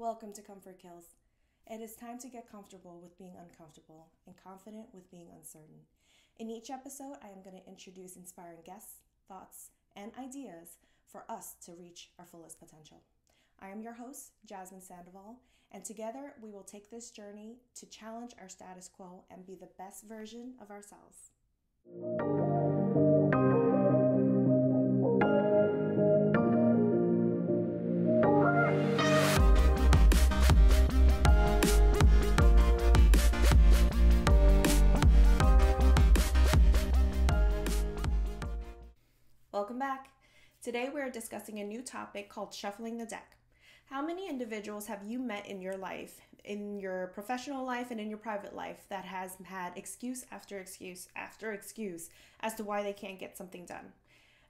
Welcome to Comfort Kills. It is time to get comfortable with being uncomfortable and confident with being uncertain. In each episode, I am going to introduce inspiring guests, thoughts, and ideas for us to reach our fullest potential. I am your host, Jasmine Sandoval, and together we will take this journey to challenge our status quo and be the best version of ourselves. Welcome back. Today we're discussing a new topic called shuffling the deck. How many individuals have you met in your life, in your professional life and in your private life, that has had excuse after excuse after excuse as to why they can't get something done?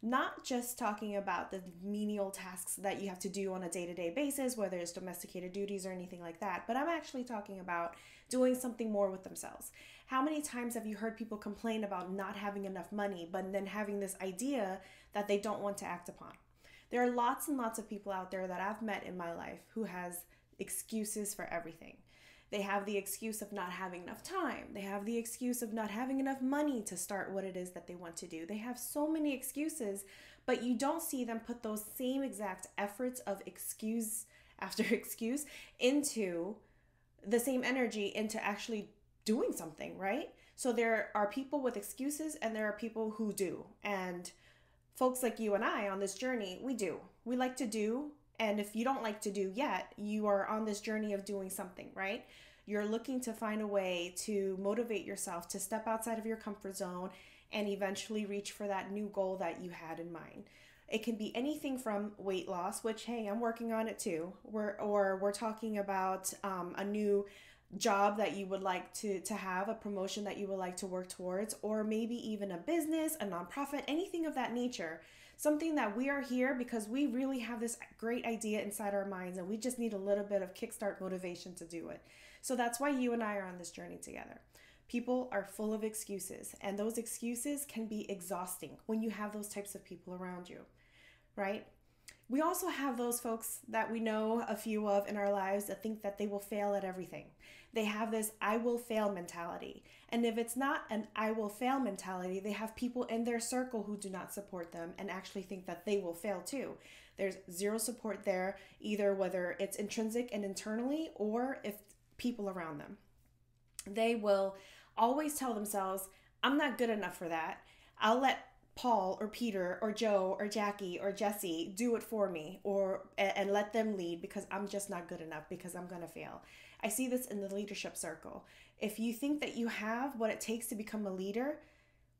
Not just talking about the menial tasks that you have to do on a day-to-day basis, whether it's domesticated duties or anything like that, but I'm actually talking about doing something more with themselves. How many times have you heard people complain about not having enough money, but then having this idea that they don't want to act upon? There are lots and lots of people out there that I've met in my life who has excuses for everything. They have the excuse of not having enough time. They have the excuse of not having enough money to start what it is that they want to do. They have so many excuses, but you don't see them put those same exact efforts of excuse after excuse into the same energy into actually doing something, right? So there are people with excuses and there are people who do. And folks like you and I on this journey, we do. We like to do. And if you don't like to do yet, you are on this journey of doing something, right? You're looking to find a way to motivate yourself to step outside of your comfort zone and eventually reach for that new goal that you had in mind. It can be anything from weight loss, which, hey, I'm working on it too. We're talking about a new job that you would like to have, a promotion that you would like to work towards, or maybe even a business, a nonprofit, anything of that nature. Something that we are here because we really have this great idea inside our minds and we just need a little bit of kickstart motivation to do it. So that's why you and I are on this journey together. People are full of excuses, and those excuses can be exhausting when you have those types of people around you, right? We also have those folks that we know a few of in our lives that think that they will fail at everything. They have this I will fail mentality. And if it's not an I will fail mentality, they have people in their circle who do not support them and actually think that they will fail too. There's zero support there, either whether it's intrinsic and internally or if people around them. They will always tell themselves, I'm not good enough for that. I'll let Paul or Peter or Joe or Jackie or Jesse do it for me and let them lead because I'm just not good enough because I'm going to fail. I see this in the leadership circle. If you think that you have what it takes to become a leader,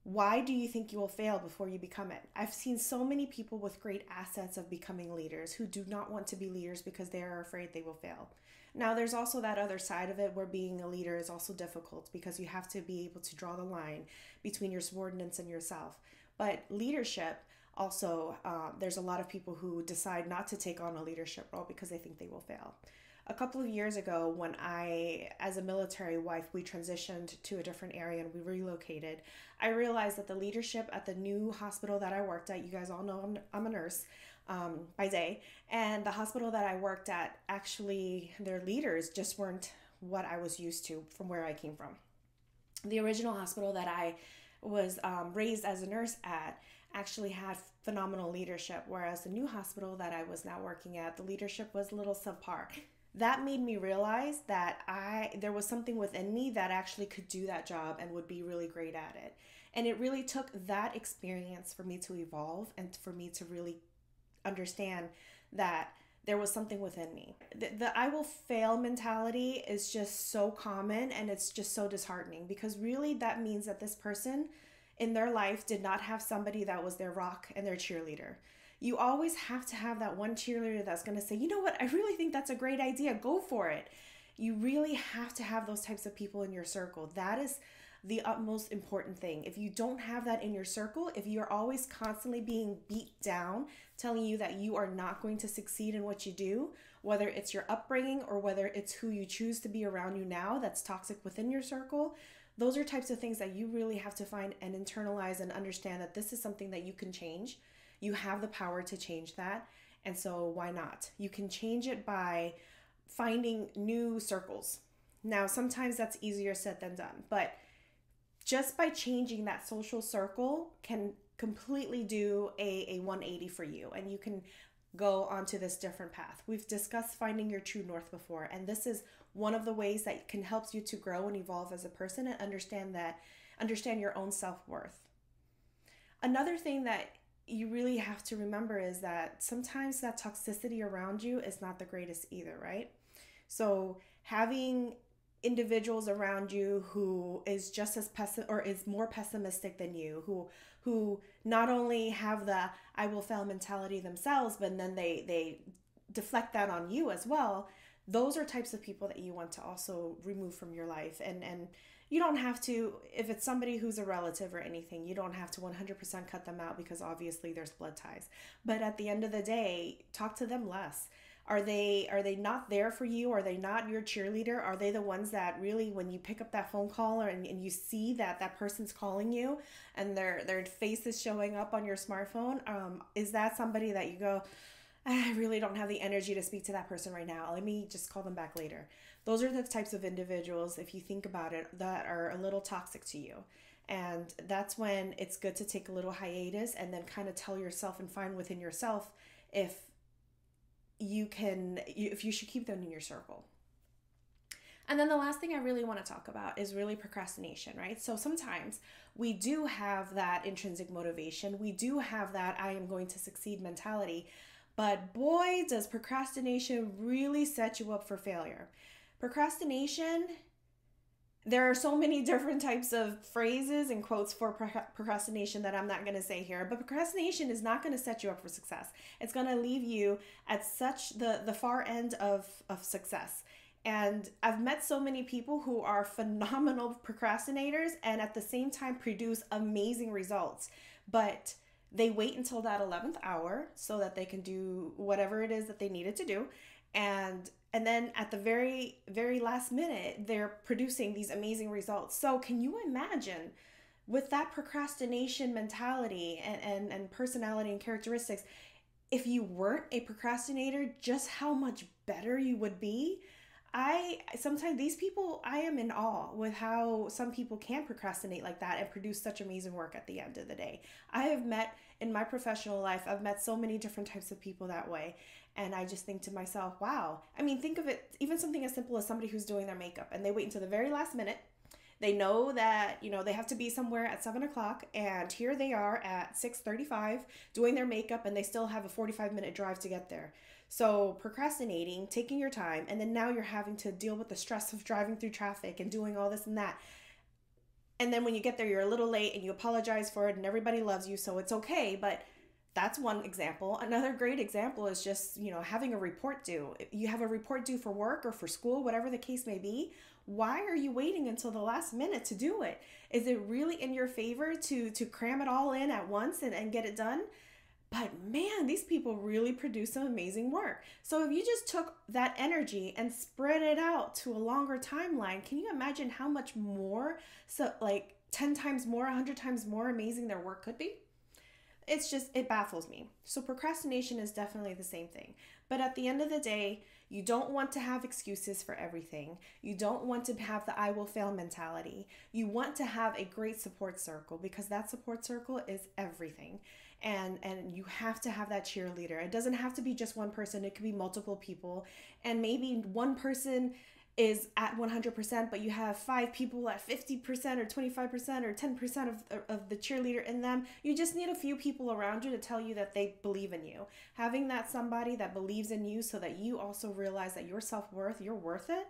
why do you think you will fail before you become it? I've seen so many people with great assets of becoming leaders who do not want to be leaders because they are afraid they will fail. Now, there's also that other side of it where being a leader is also difficult because you have to be able to draw the line between your subordinates and yourself. But leadership also, there's a lot of people who decide not to take on a leadership role because they think they will fail. A couple of years ago, when as a military wife, we transitioned to a different area and we relocated, I realized that the leadership at the new hospital that I worked at, you guys all know I'm a nurse by day, and the hospital that I worked at, actually, their leaders just weren't what I was used to from where I came from. The original hospital that I was raised as a nurse at actually had phenomenal leadership, whereas the new hospital that I was now working at, the leadership was a little subpar. That made me realize that there was something within me that actually could do that job and would be really great at it. And it really took that experience for me to evolve and for me to really understand that there was something within me. The I will fail mentality is just so common and it's just so disheartening because really that means that this person in their life did not have somebody that was their rock and their cheerleader. You always have to have that one cheerleader that's going to say, you know what, I really think that's a great idea. Go for it. You really have to have those types of people in your circle. That is the utmost important thing. If you don't have that in your circle, if you're always constantly being beat down, telling you that you are not going to succeed in what you do, whether it's your upbringing or whether it's who you choose to be around you now that's toxic within your circle, those are types of things that you really have to find and internalize and understand that this is something that you can change. You have the power to change that. And so why not? You can change it by finding new circles. Now, sometimes that's easier said than done, but just by changing that social circle can completely do a 180 for you, and you can go onto this different path. We've discussed finding your true north before, and this is one of the ways that can help you to grow and evolve as a person and understand your own self-worth. Another thing that you really have to remember is that sometimes that toxicity around you is not the greatest either, right? So having individuals around you who is just as or is more pessimistic than you, who not only have the I will fail mentality themselves, but then they deflect that on you as well. Those are types of people that you want to also remove from your life. And you don't have to, if it's somebody who's a relative or anything, you don't have to 100% cut them out, because obviously there's blood ties. But at the end of the day, talk to them less. Are they not there for you? Are they not your cheerleader? Are they the ones that really, when you pick up that phone call and you see that person's calling you and their face is showing up on your smartphone, is that somebody that you go, I really don't have the energy to speak to that person right now, let me just call them back later? Those are the types of individuals, if you think about it, that are a little toxic to you. And that's when it's good to take a little hiatus and then kind of tell yourself and find within yourself if you should keep them in your circle. And then the last thing I really want to talk about is really procrastination, right? So sometimes we do have that intrinsic motivation. We do have that I am going to succeed mentality. But boy, does procrastination really set you up for failure. Procrastination, there are so many different types of phrases and quotes for procrastination that I'm not going to say here, but procrastination is not going to set you up for success. It's going to leave you at such the far end of success. And I've met so many people who are phenomenal procrastinators and at the same time produce amazing results, but they wait until that 11th hour so that they can do whatever it is that they needed to do. And then at the very, very last minute, they're producing these amazing results. So can you imagine, with that procrastination mentality and personality and characteristics, if you weren't a procrastinator, just how much better you would be? Sometimes these people, I am in awe with how some people can procrastinate like that and produce such amazing work at the end of the day. I have met in my professional life, I've met so many different types of people that way. And I just think to myself, wow. I mean, think of it, even something as simple as somebody who's doing their makeup and they wait until the very last minute. They know that, they have to be somewhere at 7:00, and here they are at 6:35 doing their makeup, and they still have a 45-minute drive to get there. So procrastinating, taking your time, and then now you're having to deal with the stress of driving through traffic and doing all this and that. And then when you get there, you're a little late and you apologize for it and everybody loves you, so it's okay. But that's one example. Another great example is just, having a report due. You have a report due for work or for school, whatever the case may be. Why are you waiting until the last minute to do it? Is it really in your favor to cram it all in at once and get it done? But man, these people really produce some amazing work. So if you just took that energy and spread it out to a longer timeline, can you imagine how much more, so like 10 times more, 100 times more amazing their work could be? It baffles me. So procrastination is definitely the same thing. But at the end of the day, you don't want to have excuses for everything. You don't want to have the I will fail mentality. You want to have a great support circle, because that support circle is everything. And you have to have that cheerleader. It doesn't have to be just one person. It could be multiple people. And maybe one person is at 100%, but you have 5 people at 50% or 25% or 10% of the cheerleader in them. You just need a few people around you to tell you that they believe in you. Having that somebody that believes in you so that you also realize that your self-worth, you're worth it,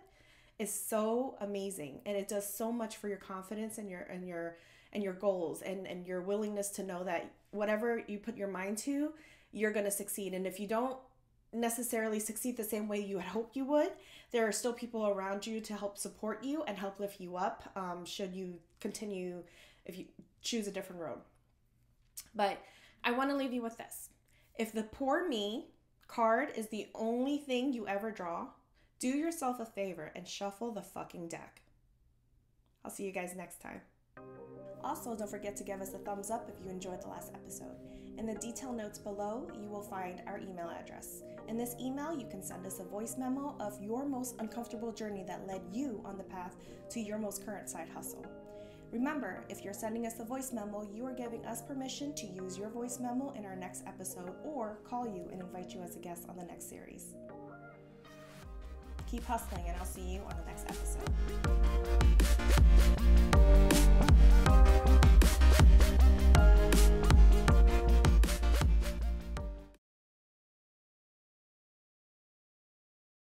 is so amazing. And it does so much for your confidence and your goals and your willingness to know that whatever you put your mind to, you're going to succeed. And if you don't necessarily succeed the same way you had hoped you would, there are still people around you to help support you and help lift you up, should you continue, if you choose a different road. But I want to leave you with this. If the poor me card is the only thing you ever draw, do yourself a favor and shuffle the fucking deck. I'll see you guys next time. Also, don't forget to give us a thumbs up if you enjoyed the last episode. In the detail notes below, you will find our email address. In this email, you can send us a voice memo of your most uncomfortable journey that led you on the path to your most current side hustle. Remember, if you're sending us a voice memo, you are giving us permission to use your voice memo in our next episode or call you and invite you as a guest on the next series. Keep hustling, and I'll see you on the next episode.